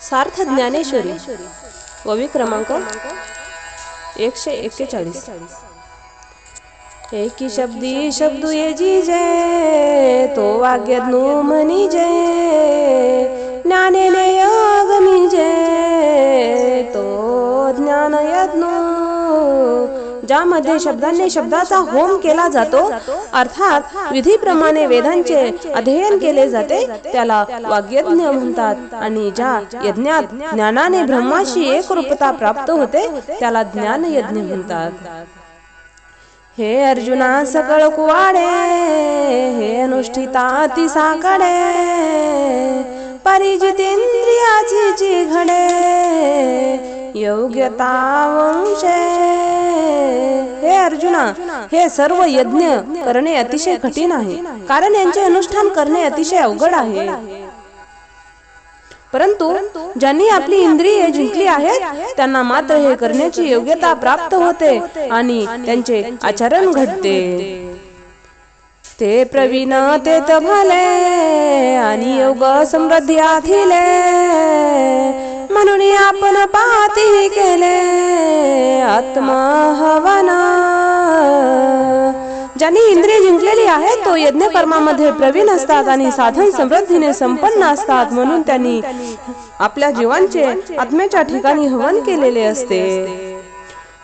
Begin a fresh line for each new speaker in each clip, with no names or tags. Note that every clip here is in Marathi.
सार्थ ज्ञानेश्वरी ववी क्रमांक 141। एकी शब्दी शब्दू ये जीजे तो वाग्यज्ञ मनीजे ज्ञानेने योगमीजे तो ज्ञानयज्ञ ज्यामध्ये शब्दांनी शब्दाचा होम केला जातो अर्थात विधीप्रमाणे वेदांचे अध्ययन केले जाते त्याला वाग्यज्ञ म्हणतात आणि ज्या यज्ञात ज्ञानाने ब्रह्माशी एकरूपता प्राप्त होते त्याला ज्ञानयज्ञ म्हणतात। हे अर्जुना सकळ कुवाडे हे अनुष्ठिता ती साकडे परिजितेंद्रियाची जी घडे योग्यता वंशे। हे अर्जुना हे सर्व यज्ञ करणे अतिशय कठीण आहे कारण यांचे अनुष्ठान करणे अतिशय अवघड आहे। परंतु ज्यांनी आपली इंद्रिये जिंकली आहेत त्यांना मात्र हे करण्याची योग्यता प्राप्त होते आणि त्यांचे आचरण घडते। ते प्रवीण तेत भले आणि योग समृद्धी आथिले म्हणून आपण पाती केले आत्महवन। ज्यांनी इंद्रिय जिंकलेली आहेत तो यज्ञ कर्मामध्ये प्रवीण असतात आणि साधन समृद्धीने संपन्न असतात म्हणून त्यांनी आपल्या जीवांचे आत्म्याच्या ठिकाणी हवन केलेले असते।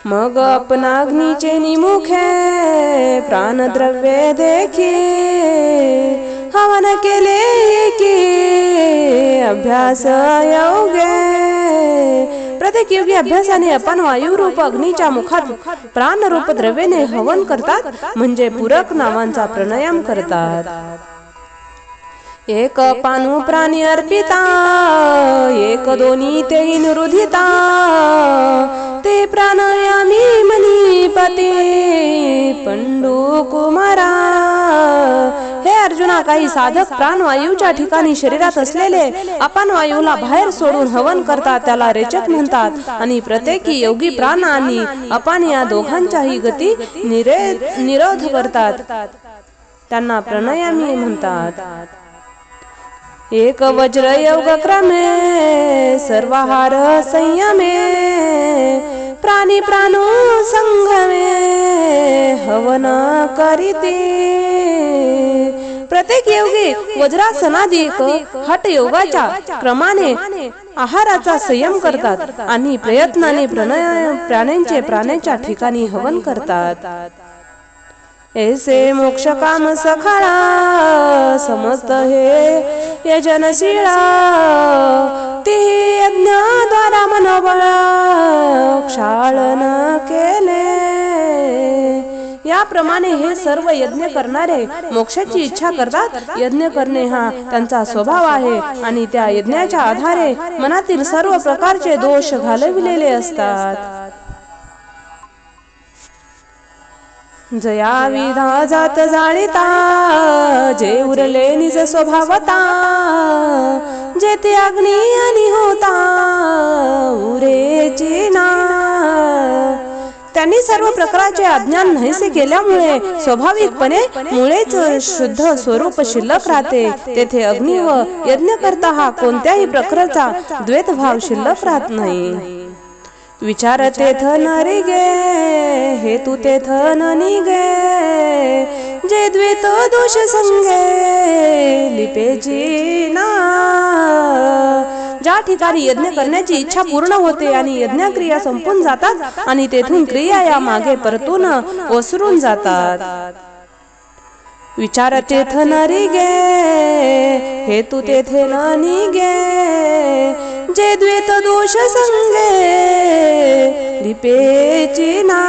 मग आपण अग्नीचे निमुखे प्राणद्रव्ये देखी हवन केले की अभ्यास योगे। प्रत्येक योगी अभ्यासाने आपण वायुरूप अग्नीच्या मुखात प्राणरूप द्रव्याने हवन करतात म्हणजे पूरक नावांचा प्राणायाम करतात। एक पानु प्राणी अर्पिता एक दोन्ही ते निरुधिता ते प्राणायामी मनीपती पंडू कुमारा। हे अर्जुना काही साधक प्राणवायूच्या ठिकाणी शरीरात असलेले अपान वायूला बाहेर सोडून हवन करतात त्याला रेचक म्हणतात आणि प्रत्येकी योगी प्राण आणि अपान या दोघांच्याही गती निरोध करतात त्यांना प्राणायामी म्हणतात। एक वज्र योग क्रमे सर्वाहार संयमे प्राणी प्राणो संगमे हवन करीते। प्रत्येक योगी वज्रासनादिक हठ योगाच्या क्रमाने आहाराचा संयम करतात आणि प्रयत्नाने प्राण्यांच्या ठिकाणी हवन करतात। ऐसे मोक्ष काम सखाळा समस्त हे यजनशीळा ते यज्ञाद्वारा मनोबळ क्षालन केले। याप्रमाणे हे सर्व यज्ञ करणारे मोक्षाची इच्छा करतात। यज्ञ करणे हा त्यांचा स्वभाव आहे आणि त्या यज्ञाच्या आधारे मनातील सर्व प्रकारचे दोष घालविलेले असतात। जया विधा जात जाळीता जे उरले निज स्वभावता जेथे अग्नी आणि होता उरेची ना। त्यांनी सर्व प्रकारचे अज्ञान नाहीसे केल्यामुळे स्वाभाविकपणे मुळेच शुद्ध स्वरूप शिल्लक राहते। तेथे अग्नी व यज्ञ करता हा कोणत्याही प्रकारचा द्वैतभाव शिल्लक राहत नाही। विचार तेथ नरी गे हेतू तेथ न निगे जे द्वैत दोष संगे लिपेची ना। ज्या ठिकाणी यज्ञ करण्याची इच्छा पूर्ण होते आणि यज्ञक्रिया संपून जातात आणि तेथून क्रिया या मागे परतून ओसरून जातात। विचार तेथ नरी गे हेतू तेथे न निगे जे द्वैत दोष संगे लिपेची ना।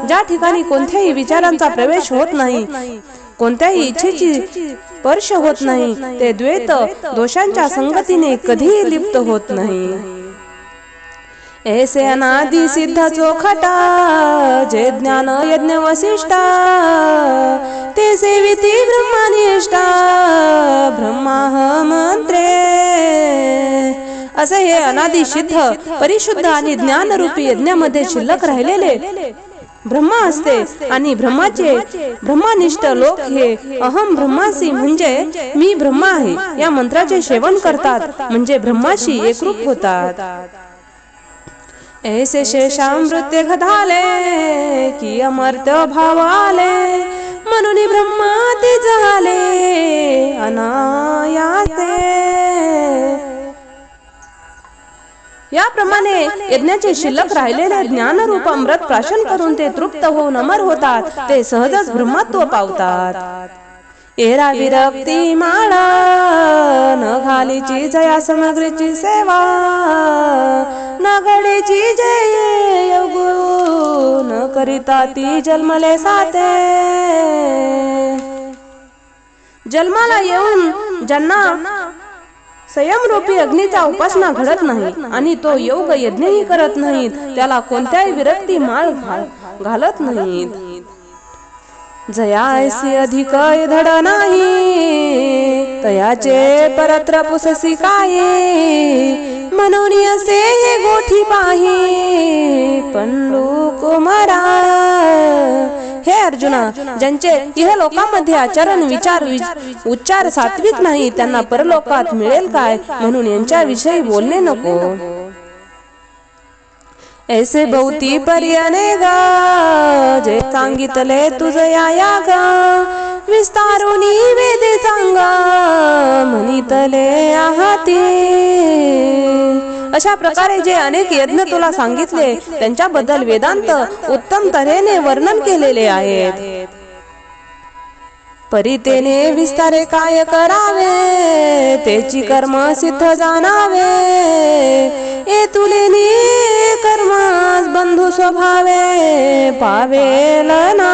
ज्या ठिकाणी कोणत्याही विचारांचा प्रवेश होत नाही कोणत्याही इच्छेची स्पर्श होत नाही ते द्वैत दोषांच्या संगतीने कधीही लिप्त होत नाही। ऐसे अनादि सिद्ध चोखटा जे ज्ञान यज्ञ वसिष्ठा ते सेविती ब्रह्मनिष्ठा ब्रह्माह मंत्रे। असे हे अनादि सिद्ध परिशुद्ध आणि ज्ञानरूपी यज्ञामध्ये शिल्लक राहिलेले ब्रह्मा असते आणि ब्रह्मनिष्ठ लोक हे अहम ब्रह्मासी म्हणजे मी ब्रह्मा आहे या मंत्राचे सेवन करतात म्हणजे ब्रह्माशी एकरूप होतात। ऐसे शेषामृत्य घाले की अमर्त्य भाव आले म्हणून ब्रह्माती झाले अनायासे। याप्रमाणे यज्ञाचे शिल्लक राहिलेले ज्ञानरूप अमृत प्राशन करून ते तृप्त होऊन अमर होतात, ते सहजच ब्रह्मत्व पावतात। एरा विरक्ती माळा न घालीची जया सामग्रीची सेवा न घडीची जय योगू न करिता ती जन्मले साते। जन्माला येऊन ज्यांना संयमरूपी अग्नीचा उपासना घडत नाही आणि तो योग यज्ञही करत नाहीत त्याला कोणत्याही विरक्ती माळ घालत नाहीत। जया ऐसी अधिक धड नाही तयाचे परत्र पुससी काही म्हणून असे हे गोठी पाही पंडू कुमारा। हे अर्जुना, ज्यांचे इहलोकामध्ये आचरण विचार उच्चार सात्विक नाही त्यांना परलोकात मिळेल काय म्हणून यांच्याविषयी बोलणे नको। ऐसे बहुती पर्याने गा जे सांगितले तुझ या गा विस्तारुनी वेदे सांगा म्हणितले आहाती। अशा प्रकारे जे अनेक यज्ञ तुला सांगितले त्यांच्याबद्दल वेदांत उत्तम तऱ्हेने वर्णन केलेले आहेत। परितेने विस्तारे काय करावे तेची कर्म सिद्ध जाणावे ए तुलेनी कर्मास बंधू स्वभावे पावेल ना।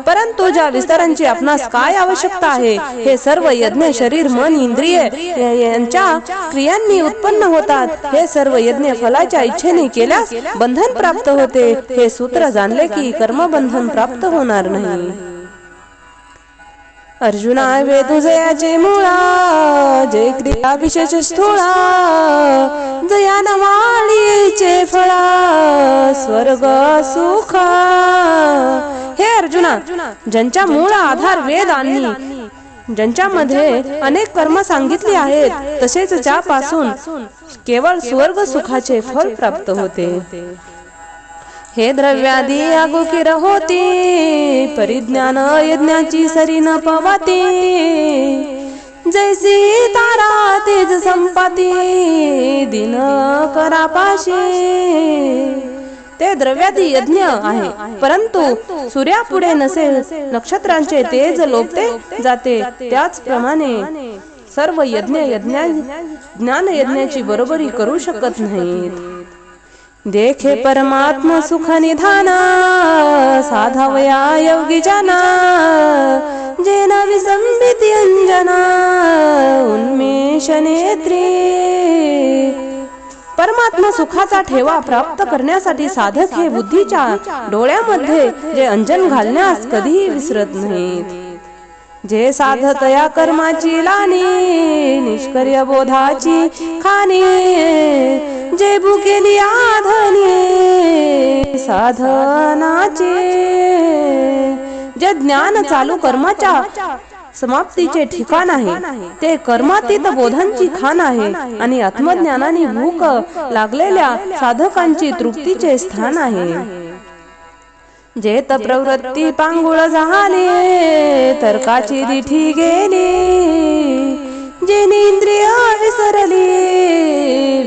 परंतु ज्या विस्तारांची आपणास काय आवश्यकता आहे हे सर्व यज्ञ शरीर मन इंद्रिये यांच्या क्रियांनी उत्पन्न होतात। हे सर्व यज्ञ फलाच्या इच्छेने केल्यास बंधन प्राप्त होते। हे सूत्र जाणले की कर्मबंधन प्राप्त होणार नाही। अर्जुना वेदुजयाचे मुळा जे क्रिया विशेष स्थूळा जया नवाळीचे फळा स्वर्ग सुख। हे अर्जुना, ज्यांच्या मूळ आधार वेद आणि ज्यांच्यामध्ये अनेक कर्म सांगितले आहेत तसेच ज्यापासून केवळ स्वर्ग सुखाचे फळ प्राप्त होते। हे द्रव्यादी आगोकीर होती परिज्ञान यज्ञाची सरी न पवाती जैसी तारा तेज संपाती दिन करापाशी। ते द्रव्यादी यज्ञ आहे परंतु सूर्यापुढे नसे नक्षत्रांचे तेज लोपते जाते त्याचप्रमाणे सर्व यज्ञ ज्ञान यज्ञाची बरोबरी करू शकत नाहीत। देखे परमात्मा सुख निधान साधावया योगी जना जेन विसंबिती अंजना उन्मेष नेत्री। परमात्मा सुखाचा ठेवा प्राप्त करण्यासाठी साधक हे बुद्धीच्या डोळ्यामध्ये जे अंजन घालण्यास कधीही विसरत नाहीत। जे साधतया कर्माची लानी निष्क्रिय बोधाची खाणी जे भुकेली आधनी साधनाचे। जे ज्ञान चालू कर्माच्या समाप्तीचे ठिकाण आहे ते कर्मातीत बोधांची खाण आहे आणि आत्मज्ञानाने भूक लागलेल्या साधकांची तृप्तीचे स्थान आहे। जेत प्रवृत्ती पांगुळ झाली तर्काची दिठी गेली जेनेंद्रिय विसरली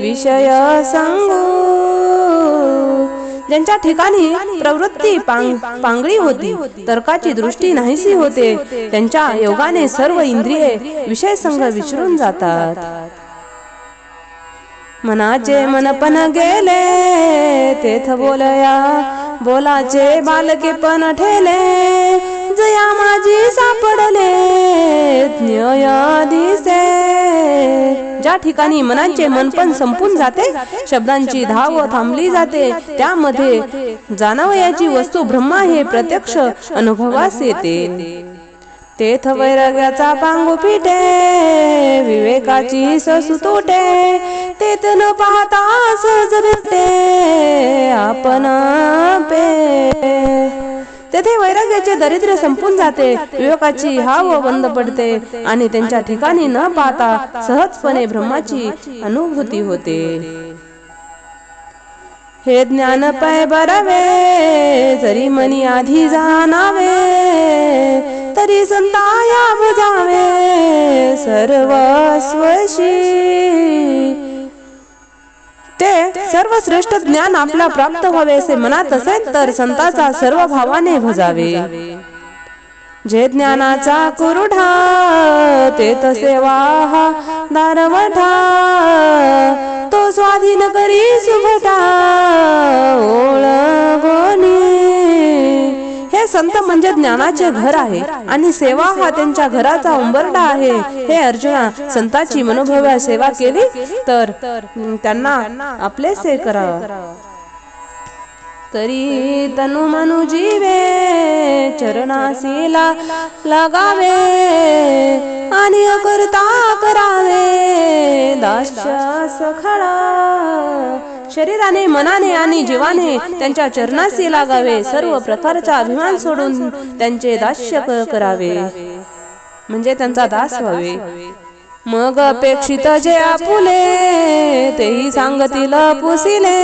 विषय सांगू। ज्यांच्या ठिकाणी प्रवृत्ती पांगळी होती तर्काची दृष्टी नाहीसी होते त्यांच्या योगाने सर्व इंद्रिये विषय संग विसरून जातात। मनाचे मनपण गेले तेथ बोलया बोलाचे बालके पण ठेले जया माझी सापडले ज्ञय दिसे। ज्या ठिकाणी मनाचे मनपण संपून जाते शब्दांची धाव थांबली जाते त्यामध्ये जाणवयाची वस्तू ब्रह्मा हे प्रत्यक्ष अनुभवास येते। तेथ वैराग्याचा पांगू पिटे, विवेकाची ससू तुटे, तेथ न पाहता सहज भेटे आपण पे. तेथे वैराग्याचे दरिद्र संपून जाते, विवेकाची हाव बंद पडते आणि त्यांच्या ठिकाणी न पाहता सहजपणे ब्रह्माची अनुभूती होते. हे ज्ञान पाय बरावे, जरी मनी आधी जाणावे, तरी संताया बुजावे सर्वस्वशी. ते सर्वश्रेष्ठ ज्ञान आपला प्राप्त व्हावे असे मनात असेल तर संताचा सर्व भावाने भजावे. जे ज्ञानाचा कुरुढा, ते तसे वाहा दारवठा, तो स्वाधीन करी सुभटा ओळगोनी. हे संत म्हणजे ज्ञानाचे घर आहे आणि सेवा हा त्यांच्या घराचा उंबरठा आहे. हे अर्जुना, संताची मनोभाव्या सेवा केली तर त्यांना आपलेसे करावं. तरी तनु मनु जीवे, चरणासी लगावे, आणि अकर्ता करावे दास्य सखळा. शरीराने, मनाने आणि जीवाने त्यांच्या चरणासी लागावे, सर्व प्रकारचा अभिमान सोडून त्यांचे दास्य करावे, म्हणजे त्यांचा दास व्हावे. मग अपेक्षित जे आपुले, तेही सांगतील पुसिले,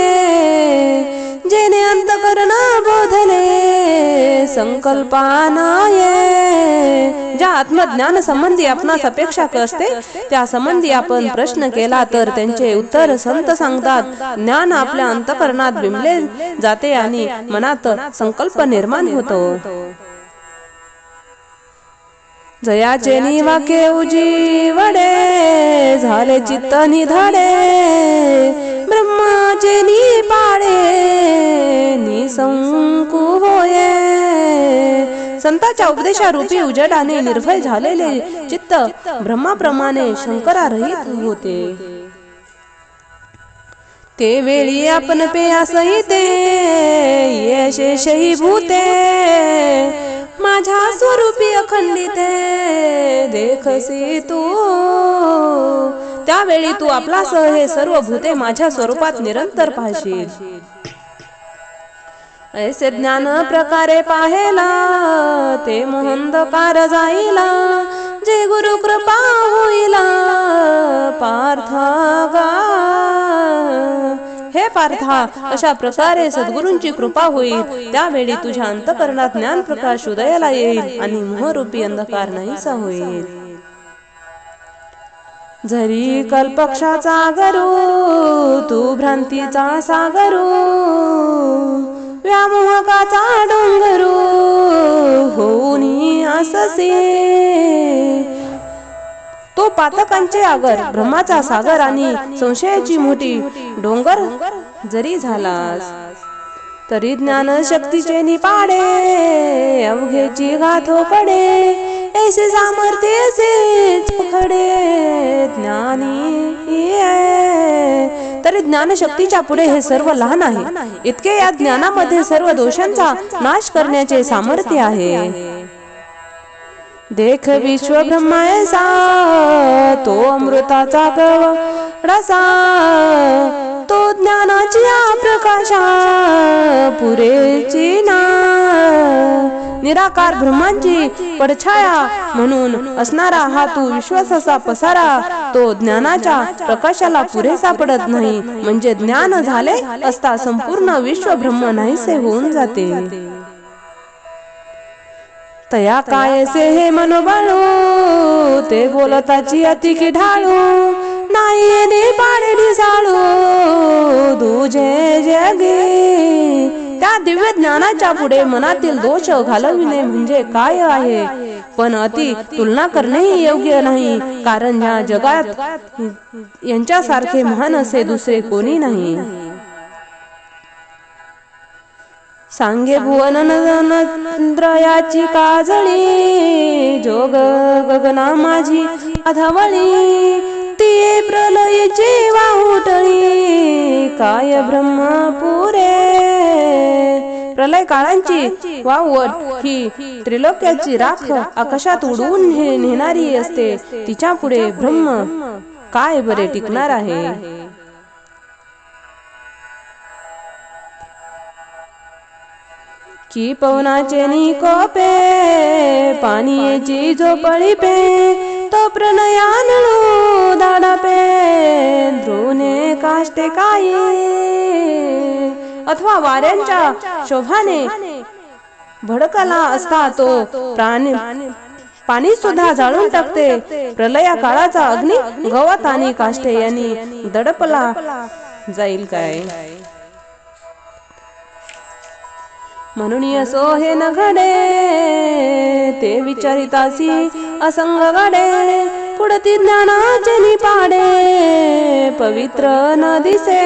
जेने अंतकरण बोधले संकल्पानाये. ज्या आत्मज्ञान संबंधी आपणास अपेक्षा असते त्या संबंधी आपण प्रश्न केला तर त्यांचे उत्तर संत सांगतात. ज्ञान आपल्या अंतकरणात बिंबले जाते आणि मनात संकल्प निर्माण होतो. जयाचे निवाके उजीवडे, झाले चित्त निधडे, ब्रह्माचे निपाडे निसंकु होये. संतांच्या उपदेशारूपी उजेडाने निर्भय झालेले चित्त ब्रह्माप्रमाणे शंकरारहित होते. ते वेळी आपण पेयासहिते, ये शेषही भूते, माझ्या स्वरूपी अखंडिते देखसी तू. त्यावेळी तू आपलासह हे सर्व भूते माझ्या स्वरूपात निरंतर पाहशील. ऐसे ज्ञान प्रकारे पाहेला, ते मोहंदकार जाईला, जे गुरु कृपा होईला पार्था. हे पार्था, अशा प्रकारे सद्गुरूंची कृपा होईल, त्यावेळी तुझ्या अंतकरणात ज्ञान प्रकाश उदयाला येईल आणि मोहरूपी अंधकार नाहीसा होईल. जरी कल्पक्षाचा गरू, तू भ्रांतीचा सागरू, व्यामोहकाचा डोंगरू होऊनी अससे. तो पातकांचे आगर, ब्रह्माचा सागर आणि संशयाची मोठी डोंगर जरी झालास, तरी ज्ञान शक्तीचे निपाडे, अवघेची गाथो पडे, ऐसे सामर्थ्य असे खडे ज्ञानी. तरी ज्ञानशक्तीच्या पुढे हे सर्व लहान आहे. इतके या ज्ञानामध्ये सर्व दोषांचा नाश करण्याचे सामर्थ्य आहे. देख विश्व ब्रह्मायसा, तो अमृताचा कवळसा, तो ज्ञानाची प्रकाशा पुरेची ना. निराकार ब्रह्मांची पडछाया म्हणून असणारा हा तू विश्वासाचा पसारा, तो ज्ञानाच्या प्रकाशाला पुरेसा पडत नाही, म्हणजे ज्ञान झाले असता संपूर्ण विश्व ब्रह्म नाहीसे होऊन जाते. तया कायसे हे मनोबाळू, ते बोलताची अति की ढाळू, नाही येणे पाडे ढिसाळू तुझे जगे. त्या दिव्य ज्ञानाच्या पुढे मनातील दोष घालविणे म्हणजे काय आहे, पण अति तुलना करणेही योग्य नाही, कारण या जगात यांच्यासारखे महान असे दुसरे कोणी नाही. सांगे भुवन नंद्रयाची काजळी, जोग गगना माझी अधवळी, ती प्रलयची वाहुटळी काय ब्रह्मपुरे. प्रलय काळांची वाववट ही त्रिलोक्याची राख आकाशात उडवून नेणारी असते. तिच्या पुढे ब्रह्म काय बरे टिकणार आहे. की पवनाचे निकोपे पाणीची झोपळी पे तो प्रणयानळू दाडा पे ध्रुवने काष्टे काही अथवा वाऱ्यांच्या शोभाने भडकला असता तो पाणी सुद्धा जाळून टाकते. प्रलया काळाचा अग्नी गवत आणि काष्टे यांनी दडपला जाईल काय. म्हणून असो हे न घडे ते विचारितासी असंग गडे पुढती ज्ञानाचे निपाडे पवित्र न दिसे.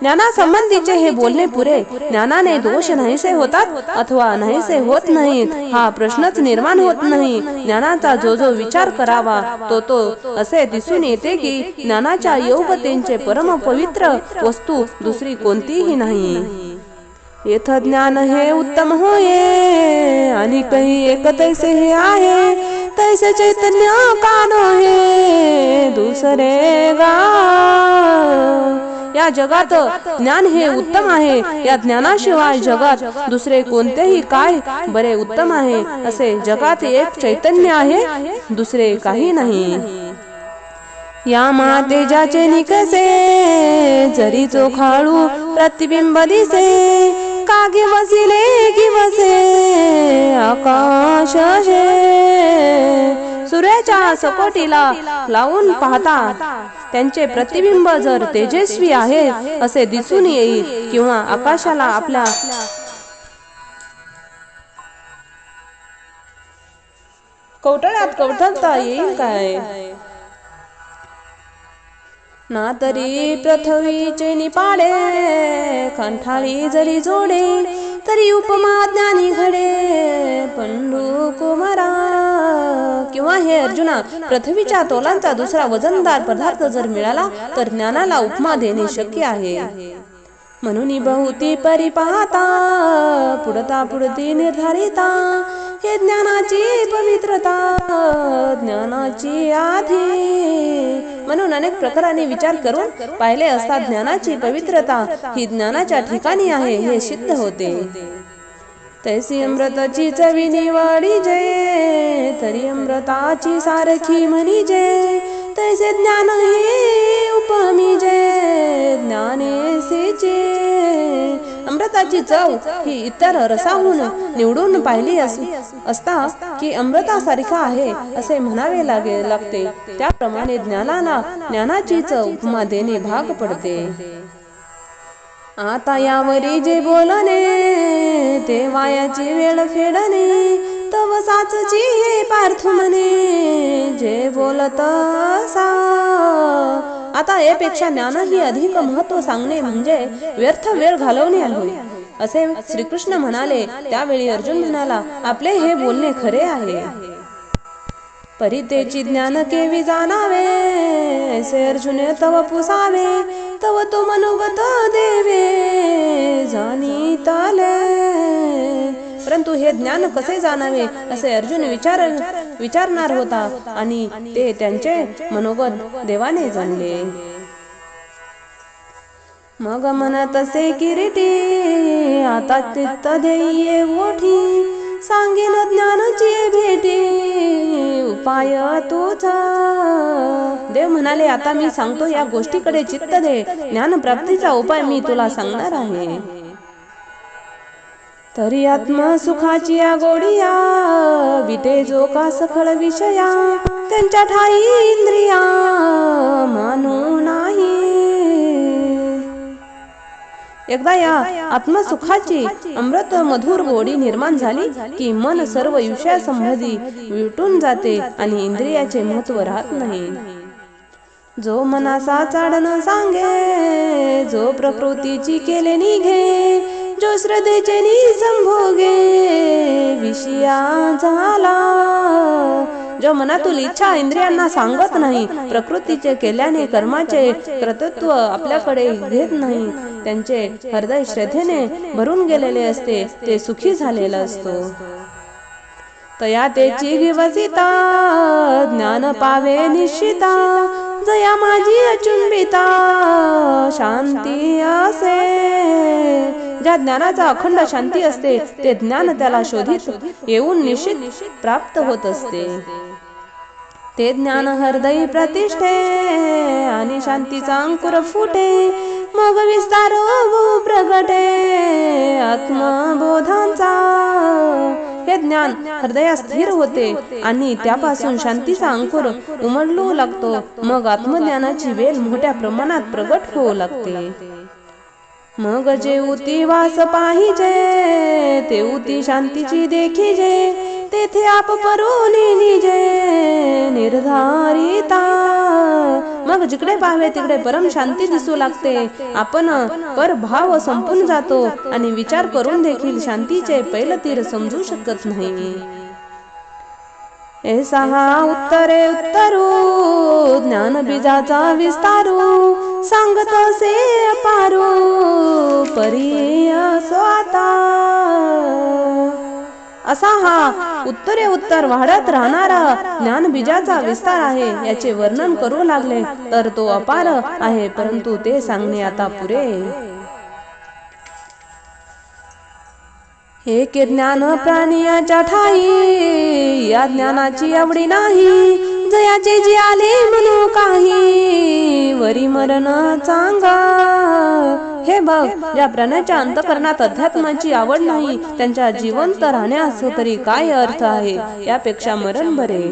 ज्ञानासंबंधीचे हे बोलणे पुरे. ज्ञानाने दोष नाहीसे होतात अथवा नाहीसे होत नाहीत हा प्रश्नच निर्माण होत नाही. ज्ञानाचा जो जो विचार करावा तो तो असे दिसून येते की ज्ञानाच्या योग्यतेचे परम पवित्र वस्तू दुसरी कोणतीही नाही. येथ ज्ञान हे उत्तम होये आणि काही एक तैसे हे आहे तैसे चैतन्य कानो हे दुसरे गा. या जगात ज्ञान हे उत्तम आहे. या ज्ञानाशिवाय जगात दुसरे कोणतेही काय बरे उत्तम आहे. असे जगात एक चैतन्य आहे दुसरे काही नाही. या महातेजाचे निकसे जरी चोखाळू प्रतिबिंब दिसे कागी वसिले किवसे आकाश सूर्याच्या सकोटीला लावून पाहता त्यांचे प्रतिबिंब जर तेजस्वी आहे असे दिसून येईल किंवा आकाशाला आपल्या कवटळ्यात कवटळता येईल काय. ना तरी पृथ्वीचे निपाडे कंठाळी जरी जोडे तरी उपमा ज्ञानी घडे पंडू कुमारा. किंवा हे अर्जुना पृथ्वीच्या तोलांचा दुसरा वजनदार पदार्थ जर मिळाला तर ज्ञानाला उपमा देणे शक्य आहे. म्हणून बहुती परी पाहता पुढता पुढती निर्धारिता हे ज्ञानाची पवित्रता ज्ञानाची आधी. म्हणून अनेक प्रकाराने विचार करून पाहिले असता ज्ञानाची पवित्रता ही ज्ञानाच्या ठिकाणी आहे हे सिद्ध होते. तैसी अमृताची चवी निवडी जे तरी अमृताची सारखी म्हणी जे तैसे ज्ञान हे उपमी जे ज्ञानेसेचे. अमृताची चव ही इतर रसाहून निवडून पाहिली असता की अमृतासारखा आहे असे म्हणावे लागते. त्याप्रमाणे ज्ञानाला ज्ञानाची चव उपमा देणे भाग पडते. आता यावरी जे बोलणे ते वायाची वेळ फेडणे तव साचची हे पार्थ म्हणे जे बोलत असा. आता यापेक्षा ज्ञानही अधिक महत्व सांगणे म्हणजे व्यर्थ वेळ घालवणे आहे असे श्रीकृष्ण म्हणाले. त्यावेळी अर्जुन म्हणाला आपले हे बोलणे खरे आहे. परितेची ज्ञान केवी जाणावे ऐसे अर्जुने तव पुसावे तव तो मनोगत देवे जाणीताले. परंतु हे ज्ञान कसे जाणावे असे अर्जुन विचारणार होता आणि ते त्यांचे मनोगत देवाने जाणले. मग म्हणत असे किरीटी आता चित्त ध्येय ओठी सांगेन ज्ञानाची भेटी उपाय तुझा. देव म्हणाले आता मी सांगतो या गोष्टीकडे चित्त दे. ज्ञान प्राप्तीचा उपाय मी तुला सांगणार आहे. तरी आत्मसुखाची या गोडिया विटे जो का सखळ विषया त्यांच्या ठाई इंद्रिया मानू नाही. एकदा या आत्मसुखाची अमृत मधुर गोडी निर्माण झाली की मन सर्व विषयासंबंधी विटून जाते आणि इंद्रियाचे महत्व राहत नाही. जो मनासा चाडण सांगे जो प्रकृतीची केले निघे जो श्रद्धेचे निसंभोगे विषया झाला जो मनातील इच्छा इंद्रियांना सांगत नाही, प्रकृतीचे केल्याने कर्माचे कर्तृत्व आपल्याकडे घेत नाही, त्यांचे हृदय श्रद्धेने भरून गेलेले असते, ते सुखी झालेला असतो. तया तेची विवसिता ज्ञान पावे निश्चिता, जया माझी अचुंबिता शांती असे. ज्या ज्ञानाचा अखंड शांती असते, ते ज्ञान त्याला शोधित येऊन निश्चित प्राप्त होत असते. ते ज्ञान हृदयी प्रतिष्ठे आणि शांतीचा अंकुर फुटे, मग विस्तार प्रगटे आत्मबोधांचा. हे ज्ञान हृदयात स्थिर होते आणि त्यापासून शांतीचा अंकुर उमलू लागतो. मग आत्मज्ञानाची वेल मोठ्या प्रमाणात प्रगट होऊ लागते. मग जे उती वास पाहिजे, ते उती शांतीची देखीजे, तेथे आप परोनी निजे निर्धारिता. मग जिकडे पाहावे तिकडे परम शांती दिसू लागते. आपण परभाव संपून जातो आणि विचार करून देखील शांतीचे पैलतीर समजू शकत नाही. ऐसा हा उत्तरे उत्तरू ज्ञान बीजाचा विस्तारू, सांगत असे अपारू परी असो आता. असा हा उत्तरे उत्तर वाढत राहणारा ज्ञान बीजाचा विस्तार आहे. याचे वर्णन करू लागले तर तो अपार आहे, परंतु ते सांगणे आता पुरे. एक ज्ञान प्राणियाच्या ठाई, या ज्ञानाची आवडी नाही, जयाचे जी आले म्हणू काही वरी मरण चांगा. हे बघ, ज्या प्राण्याच्या अंतःकरणात अध्यात्माची आवड नाही, त्यांच्या जिवंत राहण्यास तरी काय अर्थ आहे, यापेक्षा मरण बरे.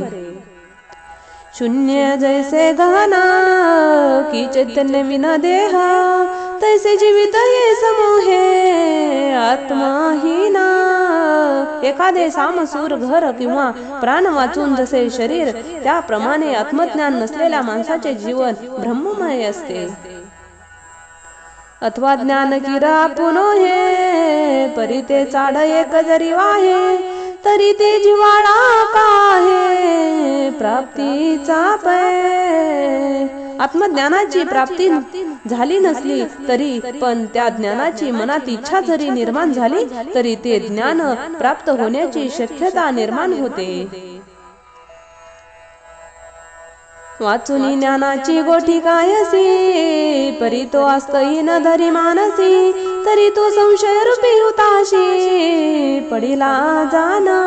शून्य जैसे गहना की चैतन्य विन देह, तैसे जीवित ये समूहे आत्माहीना. एखादे सामसूर घर किंवा प्राण वाचून जसे शरीर, त्याप्रमाणे आत्मज्ञान नसलेल्या माणसाचे जीवन ब्रह्ममय असते. अथवा ज्ञान किरा पुनो हे, परी ते चाड एक जरी वाहे, तरी ते जिवाळा काहे प्राप्तीचा पै. आत्मज्ञानाची प्राप्ती झाली नसली तरी पण त्या ज्ञानाची मनात इच्छा जरी निर्माण झाली तरी ते ज्ञान प्राप्त होण्याची शक्यता निर्माण होते. वाचुनी ज्ञानाची गोठी कायसी, परी तो असतही न धरी मानसी, तरी तो संशय रूपी हुताशी पडिला जाना.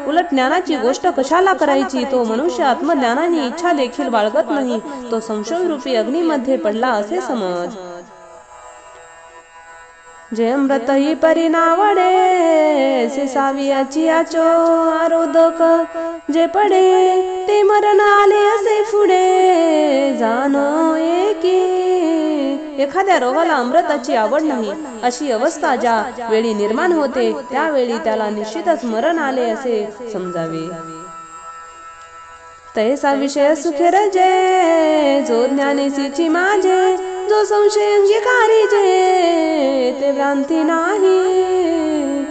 उलट ज्ञानाची गोष्ट कशाला करायची, तो मनुष्य आत्मज्ञानाने इच्छा देखील बाळगत नाही, तो संशय रूपी अग्नीमध्ये पडला असे समज. जे अमृत ही परिणावडे, से सावियाची आचो आरोधक, जे पडे ते मरण आले असे पुढे जाणो एकी. एखाद्या रोगाला अमृताची आवड नाही, अशी अवस्था ज्या वेळी निर्माण होते त्यावेळी त्याला निश्चितच मरण आले असे समजावे. तैसा विषय सुखे रजे, जो ज्ञानेसीची माझे, जो संशय अंगीकारी जे, ते भ्रांती नाही.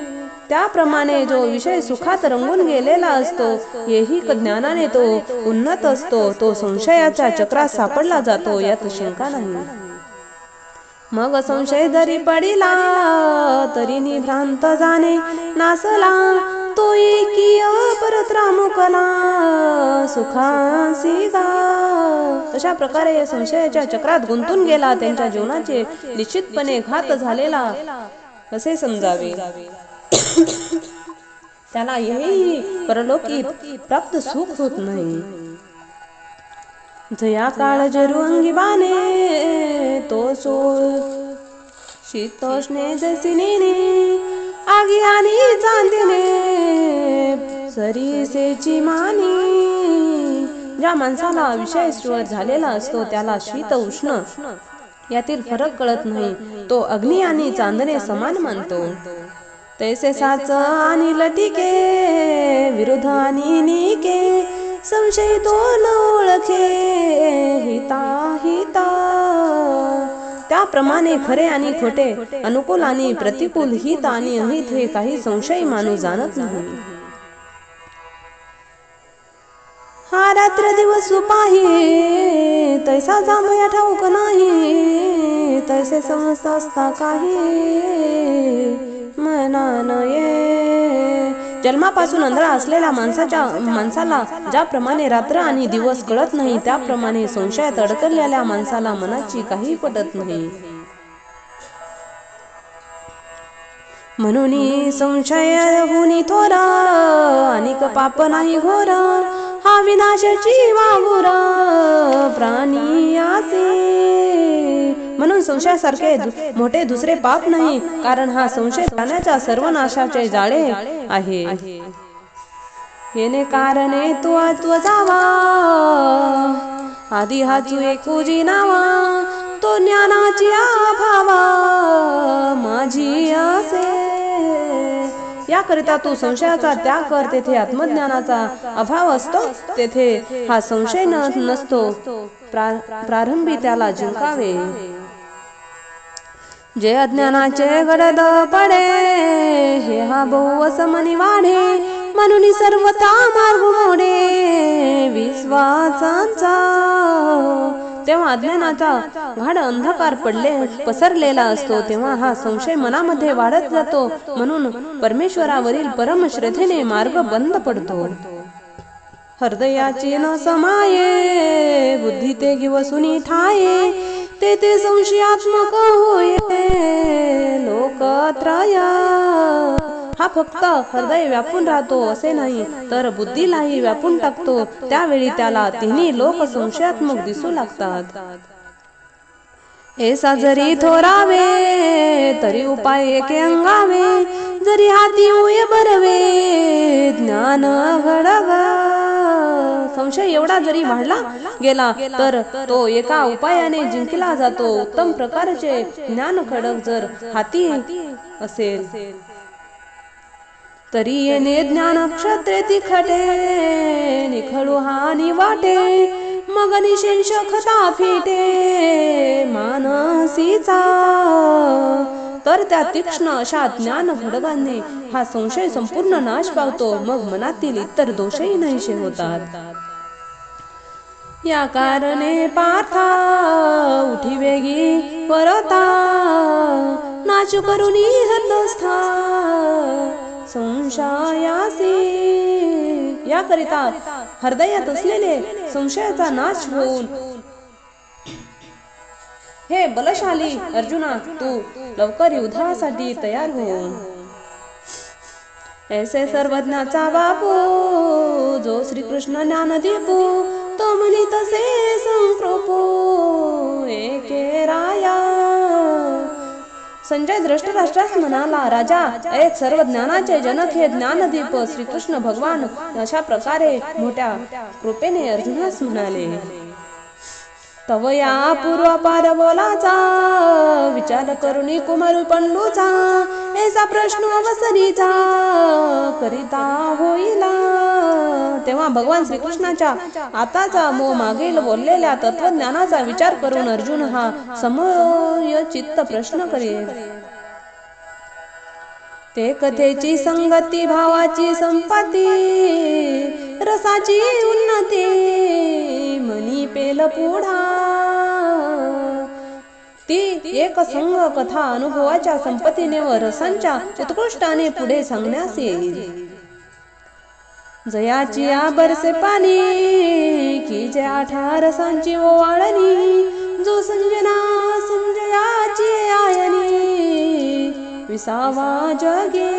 त्याप्रमाणे जो विषय सुखात रंगून गेलेला असतो, हेही ज्ञानाने तो उन्नत असतो, तो संशयाच्या चक्रात सापडला जातो, यात शंका नाही. मग संशय जरी पडिला तरी निभ्रांत जाणे नासला, तो एकी अपरत्रामुकला सुखासी गा. अशा प्रकारे संशयाच्या चक्रात गुंतून गेला, त्यांच्या जीवनाचे निश्चितपणे घात झालेला असे समजावे. त्याला हेही परलोकी प्राप्त सुख होत नाही. जया काळ जरू अंगी बाणे, तो सोळ शीतोष्णे जसिने, आगी आणि चांदीने सरीसेची मानी. ज्या माणसाला विषय स्वर झालेला असतो त्याला शीत उष्ण यातील फरक कळत नाही, तो अग्नी आणि चांदणे समान मानतो. तैसे साच आणि लटिके, विरुद्ध आणि निके, संशय तो न ओळखे हिता हिता. त्याप्रमाणे खरे आणि खोटे, अनुकूल आणि प्रतिकूल, हित आणि अहित हे काही संशय माणूस जाणत नाही. हा रात्र दिवस पाही तैसा जांभया ठाऊक नाही, तैसे समजत असता काही मनान ये. जन्मापासून अंधळा असलेल्या माणसाला ज्याप्रमाणे रात्र आणि दिवस कळत नाही, त्याप्रमाणे संशयात अडकलेल्या माणसाला मनाची काही पटत नाही. म्हणून संशय होनी थोरा, अनिक पाप नाही घोर, हा विनाशाची वाघोर प्राणी आसे. म्हणून संशयासारखे मोठे दुसरे पाप नाही, कारण हा संशय प्राण्याच्या सर्वनाशाचे जाळे आहे. येणे कारणे तो जावा, आधी हाचू एकुजी नावा, तो ज्ञानाची आभावा माझी आसे. याकरिता तू संशयाचा त्याग कर, तेथे आत्मज्ञानाचा अभाव असतो, तेथे हा संशय नसतो. प्रारंभी त्याला जिंकावे. जे अज्ञानाचे गडद पडे, हे हा बहुवसमनी वाढे, म्हणून सर्वता मार्ग मोडे विश्वासाचा. तेव्हा अज्ञानाचा गाढ अंधकार पसरलेला असतो, तेव्हा हा संशय मनामध्ये वाढत जातो, म्हणून परमेश्वरावरील परम श्रद्धेने मार्ग बंद पडतो. हृदयाची न समाये, बुद्धी ते घेवसुनी ठाये, ते संशयात्मक होये लोकत्रय. हा फक्त हृदय व्यापून राहतो असे नाही, तर बुद्धीलाही व्यापून टाकतो. त्यावेळी त्याला तिन्ही लोक संशयात्मक दिसू लागतात. ऐसा जरी थोरावे, तरी उपाय एके अंगावे, जरी हाती उये बरवे ज्ञान घडग. संशय एवढा जरी वाढला गेला, तर तो एका उपायाने जिंकला जातो. उत्तम प्रकारचे ज्ञान खडक जर हाती असेल, तरी येणे ज्ञान क्षत्रे तिखटे, निखळू हानी वाटे, मग निशेष खता फिटे मानसीचा. तर त्या तीक्ष्ण अशा ज्ञान खडगांनी हा संशय संपूर्ण नाश पावतो, मग मनातील इतर दोषही नाहीसे होतात. या कारणे पार्था उठी वेगी परता, नाचू करुनी हृदस्था संशयासी. याकरिता हृदयात असलेले संशयाचा नाश होऊन, हे बलशाली अर्जुना, तू लवकर युद्धासाठी तयार हो. ऐसे सर्वज्ञाचा बापू, जो श्रीकृष्ण ज्ञान दीपू, तो म्हणी तसे संप्रोपो एके राया. संजय धृतराष्ट्रास म्हणाला, राजा, एक सर्व ज्ञानाचे जनक हे ज्ञानदीप श्रीकृष्ण भगवान अशा प्रकारे मोठ्या कृपेने अर्जुनास म्हणाले. तव या पूर्वापार बोलाचा विचार करुणी कुमार पंडूचा, ऐसा प्रश्न अवसरीचा करिता होईला. तेव्हा भगवान श्रीकृष्णाच्या आताचा मागील बोललेल्या तत्वज्ञानाचा विचार करून अर्जुन हा समयोचित प्रश्न करेल. ते कथेची संगती, भावाची संपत्ती, रसाची उन्नती, मनी पेल पुढा. ती एक संग कथा अनुभवाच्या संपत्तीने व रसांच्या उत्कृष्टाने पुढे सांगण्यास येईल. जयाची आबरसे पाणी, की जे 8 रसांची ओवाळणी, जो संजयाची आयनी विसावा जगे.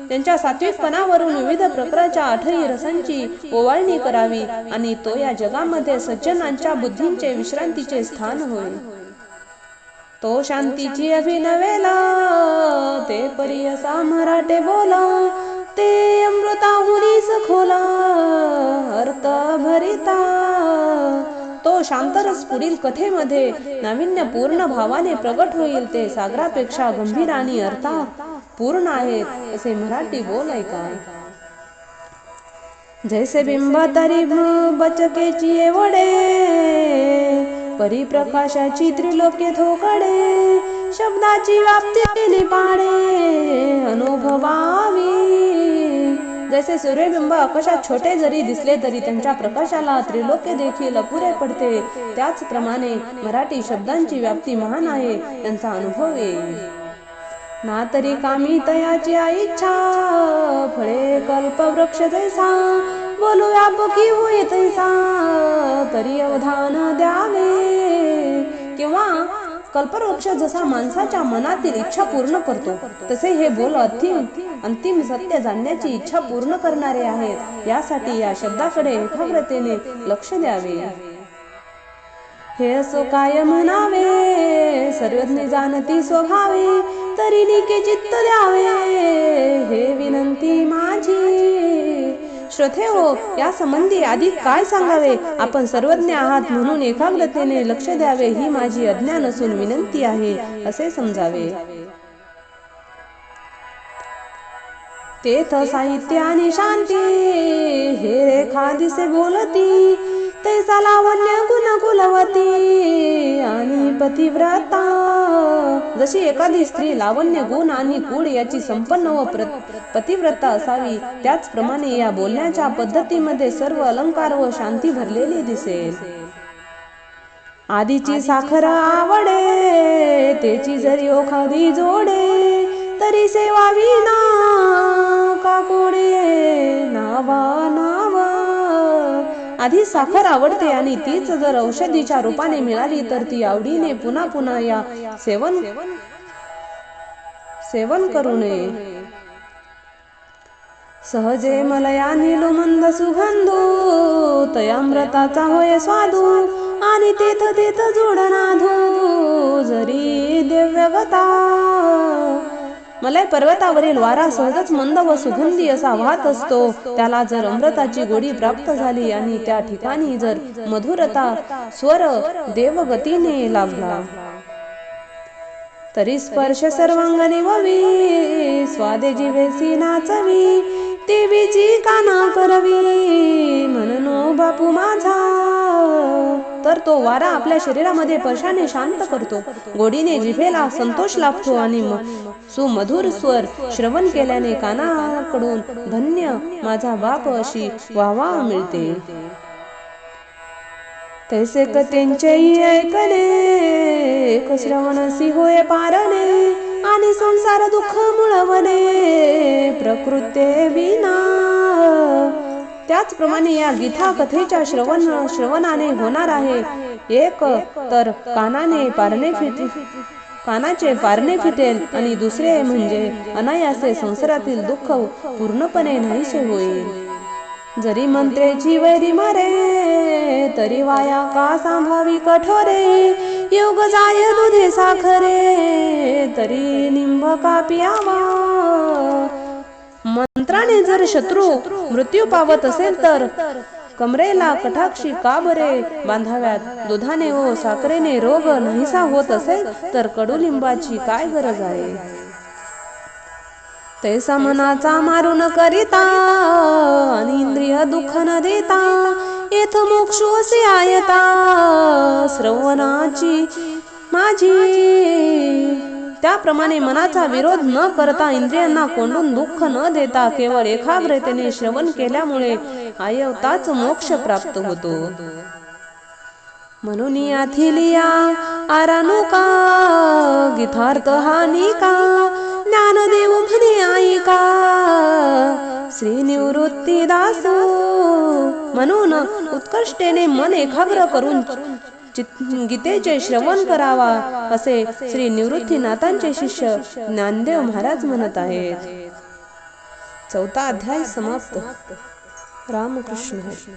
त्यांच्या सात्विकपणावरून विविध प्रकारच्या 8 रसांची ओवाळणी करावी, आणि तो या जगामध्ये सज्जनांच्या बुद्धींचे विश्रांतीचे स्थान होय. तो शांतीची अभिनवेला, ते परी असा मराठे बोला, ते अमृताहुनी सखोला अर्थ भरिता. तो शांतरस पुढील कथेमध्ये नाविन्यपूर्ण भावाने प्रगट होईल. ते सागरापेक्षा गंभीर आणि अर्था पूर्ण आहेत असे मराठी बोल ऐका. जैसे बिंब तरी बचकेची एवढे, परिप्रकाशाची त्रिलोके थोकडे, शब्दाची व्याप्ती निपाडे अनुभवावी. जैसे सूर्यबिंब आकाशात छोटे जरी दिसले तरी त्यांच्या प्रकाशाला त्रिलोक्य देखील अपुरे पडते, त्याचप्रमाणे मराठी शब्दांची व्याप्ती महान आहे यांचा अनुभव येईल. ना तरी कामी तयाची इच्छा, फळे कल्पवृक्ष जैसा, बोलू व्यापकी होय तैसा, तरी अवधान द्यावे. किंवा कल्पवृक्ष जसा माणसाच्या मनातील इच्छा पूर्ण करतो, तसे हे बोल अंतिम सत्य जाणण्याची इच्छा पूर्ण करणारे आहेत. यासाठी या शब्दाकडे एकाग्रतेने लक्ष द्यावे. हे असो काय म्हणावे, सर्वज्ञ जाणती स्वभावे, तरी निके चित्त द्यावे, हे विनंती माझी. श्रोते हो, या संबंधी अधिक काय सांगावे. आपण सर्वज्ञ आहात म्हणून एकाग्रतेने लक्ष द्यावे ही माझी आज्ञा नसून विनंती आहे असे समजावे. तेथ साहित्य आणि शांती, हे रेखा दिसे बोलती, तैसा लावण्य गुण कुलवती आणि पतिव्रता. जशी एखादी स्त्री लावण्य गुण आणि कुळ याची संपन्न व पतिव्रता असावी, त्याचप्रमाणे या बोलण्याच्या पद्धतीमध्ये सर्व अलंकार व शांती भरलेली दिसेल. आधीची साखर आवडे, तेची जरी ओखादी जोडे, तरी सेवा विना का कोडे. नावा नाव, आधी साखर आवडते आणि तीच जर औषधीच्या रूपाने मिळाली तर ती आवडीने पुन्हा पुन्हा या सेवन करू नये. सहजे मलया नीलो मंद सुगंधो, तयामृताचा होय स्वादू, आणि तेथ तेथ जोडनाधो, जरी दिव्यगता. मलय पर्वतावरील वारा सहजच मंद व सुगंधी असा वाहत असतो. त्याला जर अमृताची गोडी प्राप्त झाली आणि त्या ठिकाणी जर मधुरता स्वर देवगतीने लाभला, तरी स्पर्श सर्वांगणी ववी, स्वादे जिवेसी नाचवी, देवीची काना करवी, म्हणून बापू माझा. तर तो वारा आपल्या शरीरामध्ये स्पर्शाने शांत करतो, गोडीने जिभेला संतोष लाभतो आणि सुमधुर स्वर श्रवण केल्याने कानाकडून धन्य माझा बाप अशी वाहवा मिळते. तैसे कथेंचेही ऐकणे, एक श्रवणसी होय पारणे, आणि संसार दुःख मुळवणे, प्रकृते विना. त्याचप्रमाणे या गीता कथेच्या श्रवणाने होणार आहे. एक तर कानाचे पारणे फिटेल आणि दुसरे म्हणजे अनायासे संसारातील दुःख पूर्णपणे नाहीसे होईल. जरी मंत्रेची वैरी मरे, तरी वाया का सांभावी कठोरे, योग जाय दुधे साखरे, तरी निंब का पियावा. मंत्राने जर शत्रू मृत्यू पावत असेल तर कमरेला कटाक्षी का बरे बांधाव्यात. दुधाने व साखरेने रोग नाहीसा होत असेल तर कडुलिंबाची काय गरज आहे. तैसा मनाचा मारू न करिता, आणि इंद्रिय दुःख न देता, येथ मोक्ष असे आयता, श्रवणाची माझी. त्याप्रमाणे मनाचा विरोध न करता, इंद्रियांना कोंडून दुःख न देता, केवळ एकाग्रतेने श्रवण केल्यामुळे आयताच मोक्ष प्राप्त होतो. म्हणून याथिलिया आरानुका, गीतार्थ हानिका, ज्ञानदेव म्हणे ऐका, श्री निवृत्ती दासो. म्हणून उत्कृष्टेने मन एकाग्र करून गीतेचे श्रवण करावा असे श्री निवृत्तीनाथांचे शिष्य ज्ञानदेव महाराज म्हणत आहेत. 4था अध्याय समाप्त. रामकृष्ण हरी.